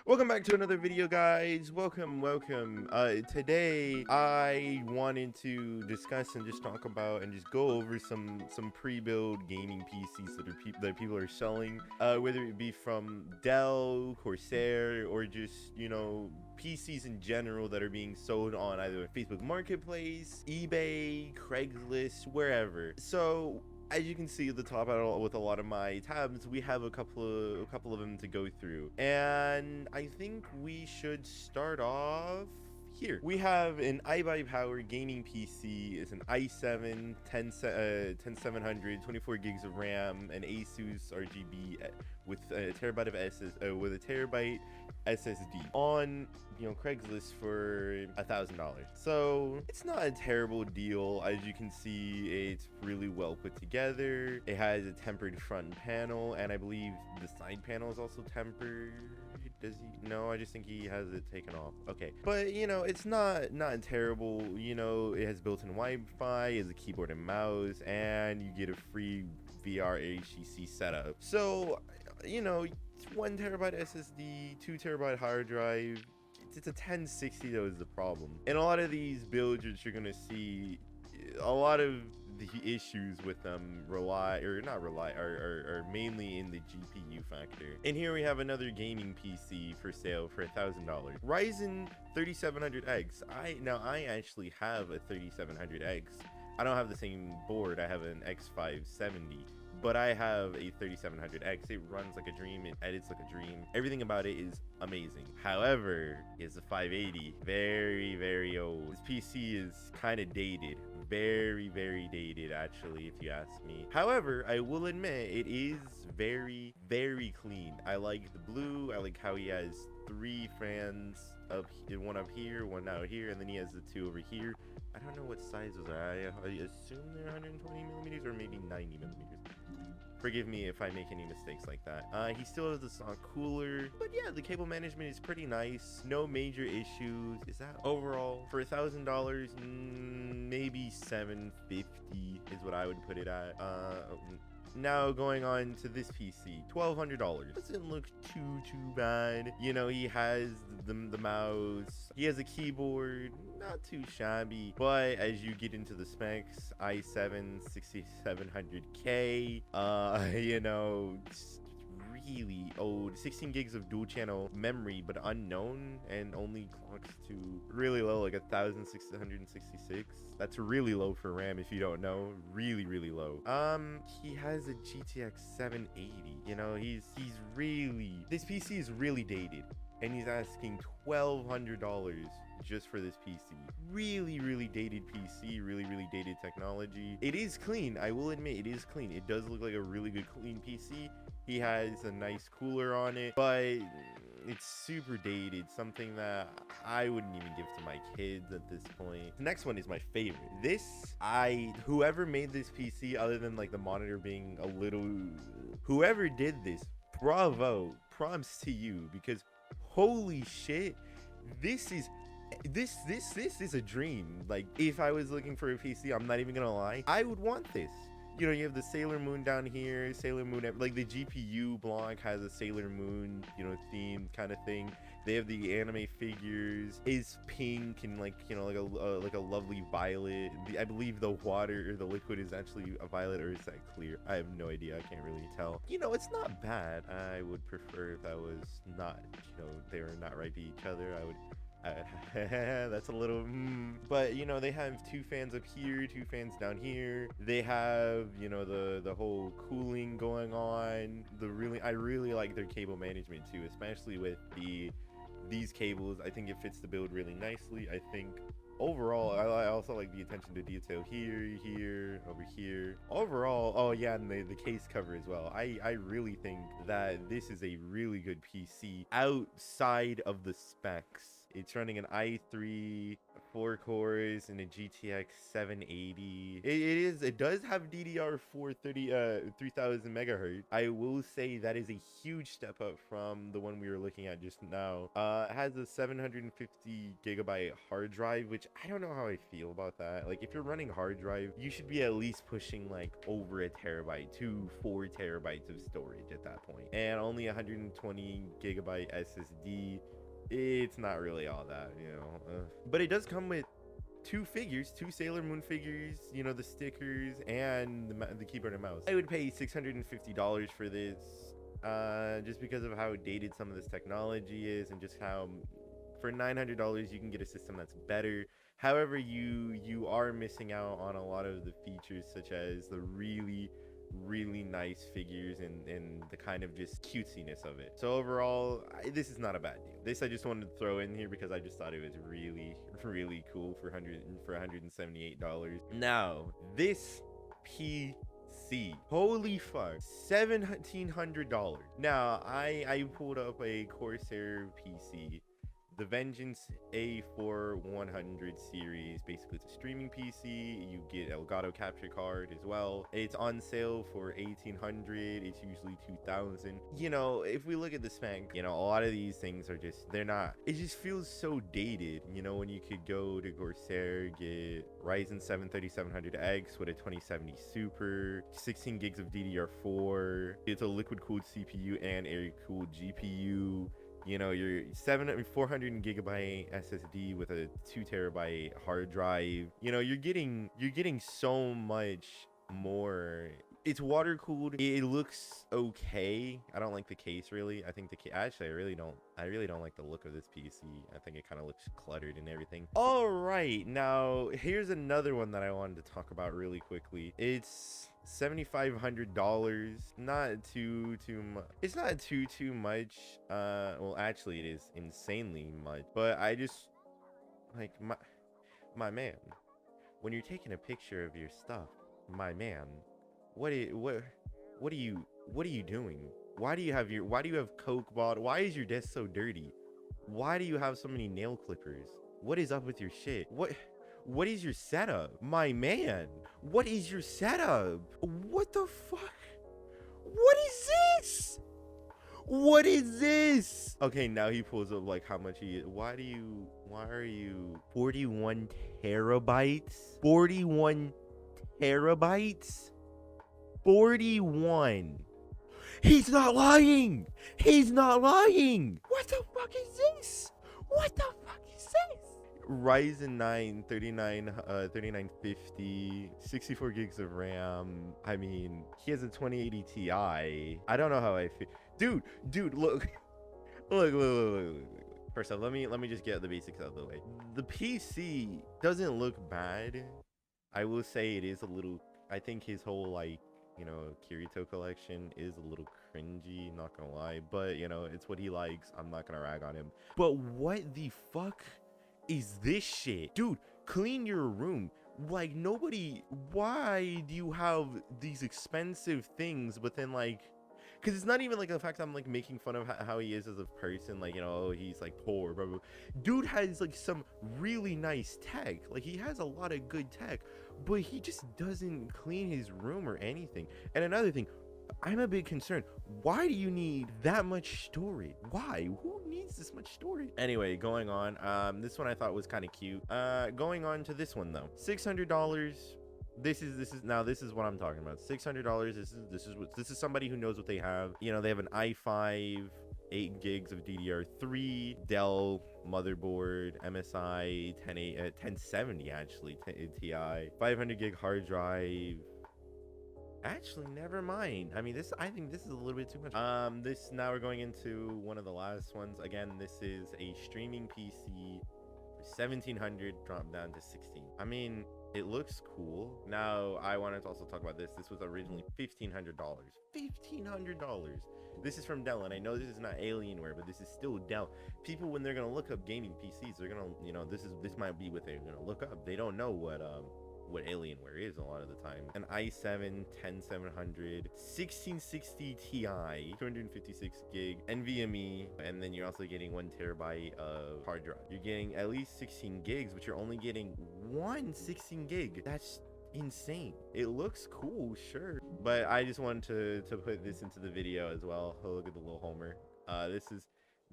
Welcome back to another video, guys. Welcome. Today I wanted to discuss and just talk about and just go over some pre-built gaming PCs that people are selling, whether it be from Dell, Corsair, or just PCs in general that are being sold on either Facebook Marketplace, eBay, Craigslist, wherever. So as you can see at the top with a lot of my tabs, we have a couple of them to go through, and I think we should start off here. We have an iBuyPower gaming PC. It's an i7 10700, 24 gigs of RAM, an Asus RGB with a terabyte of SSD on Craigslist for $1,000. So it's not a terrible deal. As you can see, it's really well put together. It has a tempered front panel, and I believe the side panel is also tempered. Does he? No, I just think he has it taken off. Okay, but it's not terrible. It has built-in Wi-Fi, it has a keyboard and mouse, and you get a free VR HTC setup. So 1 terabyte SSD, 2 terabyte hard drive. It's a 1060 though is the problem. And a lot of these builds that you're gonna see, a lot of the issues with them are mainly in the GPU factor. And here we have another gaming PC for sale for $1,000. Ryzen 3700X. I actually have a 3700X. I don't have the same board. I have an X570. But I have a 3700X. It runs like a dream. It edits like a dream. Everything about it is amazing. However, it's a 580. Very, very old. This PC is kind of dated. Very, very dated, actually, if you ask me. However, I will admit it is very, very clean. I like the blue. I like how he has 3 fans one up here, one out here, and then he has the 2 over here. I don't know what size those are. I assume they're 120 millimeters or maybe 90 millimeters. Forgive me if I make any mistakes like that. He still has the stock cooler, but yeah, the cable management is pretty nice. No major issues. Is that overall for $1,000? Maybe $750 is what I would put it at. Now going on to this PC, $1,200. Doesn't look too bad. He has the mouse. He has a keyboard, not too shabby. But as you get into the specs, i7 6700K, really old. 16 gigs of dual channel memory, but unknown, and only clocks to really low, like 1666. That's really low for RAM, if you don't know. Really low. He has a GTX 780. This PC is really dated, and he's asking $1,200 just for this PC. Really dated PC, really dated technology. It is clean. I will admit it is clean. It does look like a really good clean PC. He has a nice cooler on it, but it's super dated, something that I wouldn't even give to my kids at this point. The next one is my favorite. Whoever made this PC, other than like the monitor being a little, whoever did this, bravo, props to you, because holy shit, this is a dream. Like, if I was looking for a PC, I'm not even gonna lie, I would want this. You have the Sailor Moon down here, Sailor Moon, like the GPU block has a Sailor Moon, themed kind of thing. They have the anime figures, is pink and like a lovely violet. I believe the water or the liquid is actually a violet, or is that clear? I have no idea. I can't really tell. It's not bad. I would prefer if that was not, they were not right to each other. I would. That's a little but they have 2 fans up here, 2 fans down here. They have the whole cooling going on. I really like their cable management too, especially with these cables. I think it fits the build really nicely. I think overall, I also like the attention to detail here, over here. Overall, oh yeah, and the case cover as well. I really think that this is a really good PC outside of the specs. It's running an i3, 4 cores, and a GTX 780. It does have DDR4 3000 megahertz. I will say that is a huge step up from the one we were looking at just now. It has a 750 gigabyte hard drive, which I don't know how I feel about that. Like, if you're running hard drive, you should be at least pushing like over a terabyte to 4 terabytes of storage at that point, and only 120 gigabyte SSD. It's not really all that, you know. But it does come with two figures, two Sailor Moon figures, you know, the stickers and the keyboard and mouse. I would pay $650 for this, just because of how dated some of this technology is, and just how for $900 you can get a system that's better. However, you are missing out on a lot of the features, such as the really nice figures and the kind of just cutesiness of it. So overall, this is not a bad deal. This I just wanted to throw in here because I just thought it was really cool for $178. Now this PC, holy fuck, $1,700. Now I pulled up a Corsair PC, the Vengeance A4100 series. Basically, it's a streaming PC. You get Elgato capture card as well. It's on sale for $1,800. It's usually $2,000. You know, if we look at the spec, you know, a lot of these things are just, they're not, it just feels so dated, you know, when you could go to Corsair, get Ryzen 7 3700X with a 2070 Super, 16 gigs of DDR4. It's a liquid cooled CPU and air cooled GPU. You know, your 400 gigabyte SSD with a 2 terabyte hard drive. You know, you're getting so much more. It's water cooled. It looks okay. I don't like the case really. I think actually I really don't like the look of this PC. I think it kind of looks cluttered and everything. All right, now here's another one that I wanted to talk about really quickly. It's $7,500. Not too much. It's not too much. Well, actually it is insanely much, but I just like my man, when you're taking a picture of your stuff, my man, what are you doing? Why do you have Coke bottle? Why is your desk so dirty? Why do you have so many nail clippers? What is up with your shit? What is your setup? My man, what is your setup? What the fuck? What is this? What is this? Okay, now he pulls up like how much he is. Why are you 41 terabytes? 41 terabytes? 41. He's not lying. He's not lying. What the fuck is this? What the fuck is this? Ryzen 9 3950, 64 gigs of RAM. I mean, he has a 2080 Ti. I don't know how I feel. Dude, look. Look. First off, let me just get the basics out of the way. The PC doesn't look bad. I will say it is a little, I think his whole, like, you know, Kirito collection is a little cringy, not gonna lie, but you know, it's what he likes. I'm not gonna rag on him. But what the fuck is this shit? Dude, clean your room. Like, nobody, why do you have these expensive things, but then like, because it's not even like the fact that I'm like making fun of how he is as a person, like, you know, he's like poor, blah, blah. Dude has like some really nice tech. Like, he has a lot of good tech, but he just doesn't clean his room or anything. And another thing, I'm a bit concerned. Why do you need that much storage? Why? Who needs this much storage? Anyway, going on. This one I thought was kind of cute. Going on to this one though. $600. This is what I'm talking about. $600. This is somebody who knows what they have. You know, they have an i5, 8 gigs of DDR3, Dell motherboard, MSI 1070 actually, Ti, 500 gig hard drive. Actually, never mind. I mean, I think this is a little bit too much. Now we're going into one of the last ones. Again, this is a streaming PC for $1,700, dropped down to $16. I mean, it looks cool. Now, I wanted to also talk about this. This was originally $1,500. $1,500. This is from Dell, and I know this is not Alienware, but this is still Dell. People, when they're gonna look up gaming PCs, they're gonna, you know, this might be what they're gonna look up. They don't know what Alienware is a lot of the time. An i7 10700 1660 Ti, 256 gig NVMe, and then you're also getting 1 terabyte of hard drive. You're getting at least 16 gigs, but you're only getting one 16 gig. That's insane. It looks cool, sure, but I just wanted to put this into the video as well. Oh, look at the little Homer.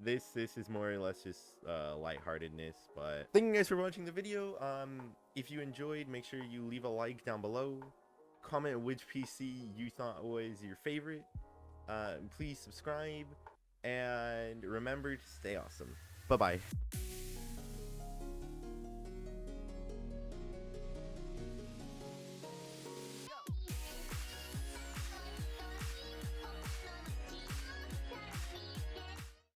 This is more or less just lightheartedness. But thank you guys for watching the video. If you enjoyed, make sure you leave a like down below, comment which PC you thought was your favorite, please subscribe, and remember to stay awesome. Bye bye.